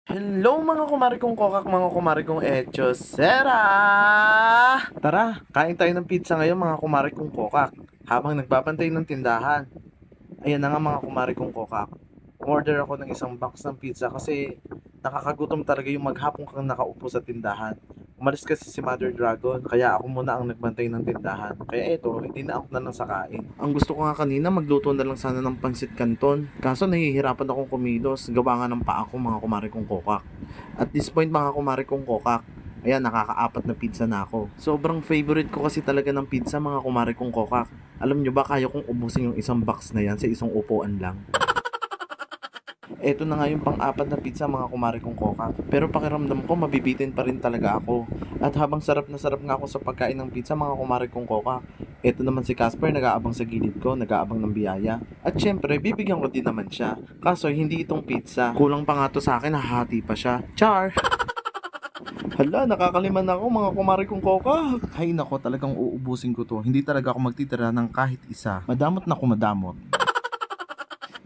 Hello mga kumari kong kokak, mga kumari kong etchosera! Tara, kain tayo ng pizza ngayon mga kumari kong kokak habang nagbabantay ng tindahan. Ayan na nga mga kumari kong kokak. Order ako ng isang box ng pizza kasi nakakagutom talaga yung maghapon kang nakaupo sa tindahan. Umalis kasi si Mother Dragon, kaya ako muna ang nagbantay ng tindahan. Kaya eto, hindi na ako na lang sa kain. Ang gusto ko nga kanina, magluto na lang sana ng pansit canton. Kaso nahihirapan akong kumilos, gawa nga ng paa ko mga kumari kong kokak. At this point mga kumari kong kokak, ayan, nakakaapat na pizza na ako. Sobrang favorite ko kasi talaga ng pizza mga kumari kong kokak. Alam nyo ba, kaya kong ubusin yung isang box na yan sa isang upuan lang. Eto na nga yung pang-apat na pizza mga kumari kong kokak. Pero pakiramdam ko mabibitin pa rin talaga ako. At habang sarap na sarap nga ako sa pagkain ng pizza mga kumari kong kokak, eto naman si Casper nag-aabang sa gilid ko, nag-aabang ng biyaya. At syempre, bibigyan ko din naman siya. Kaso hindi itong pizza. Kulang pa nga to sa akin, hahati pa siya. Char! Hala, nakakaliman ako mga kumari kong kokak. Hay nako, talagang uubusin ko to. Hindi talaga ako magtitira ng kahit isa. Madamot na kumadamot.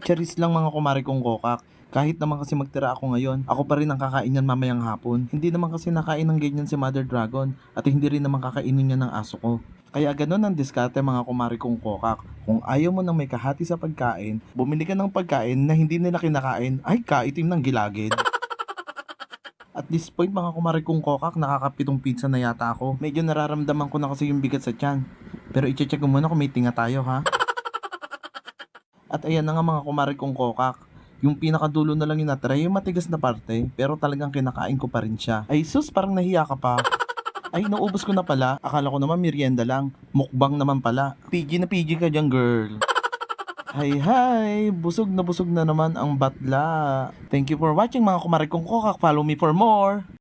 Charis lang mga kumari kong kokak. Kahit naman kasi magtira ako ngayon, ako pa rin ang kakain yan mamayang hapon. Hindi naman kasi nakain ng ganyan si Mother Dragon at hindi rin naman kakainin niya ng aso ko. Kaya ganun ang diskarte mga kumari kong kokak. Kung ayaw mo nang may kahati sa pagkain, bumili ka ng pagkain na hindi nila kinakain, ay kaitim ng gilagid. At this point mga kumari kong kokak, nakakapitong pizza na yata ako. Medyo nararamdaman ko na kasi yung bigat sa tiyan. Pero i-check ko muna kung may tinga tayo ha. At ayan na nga mga kumari kong kokak. Yung pinakadulo na lang yung natira, yung matigas na parte, pero talagang kinakain ko pa rin siya. Ay sus, parang nahiya ka pa. Ay, naubos ko na pala. Akala ko naman merienda lang. Mukbang naman pala. PG na PG ka dyan, girl. Hi, hi! Busog na naman ang batla. Thank you for watching mga kumari kong kokak. Follow me for more.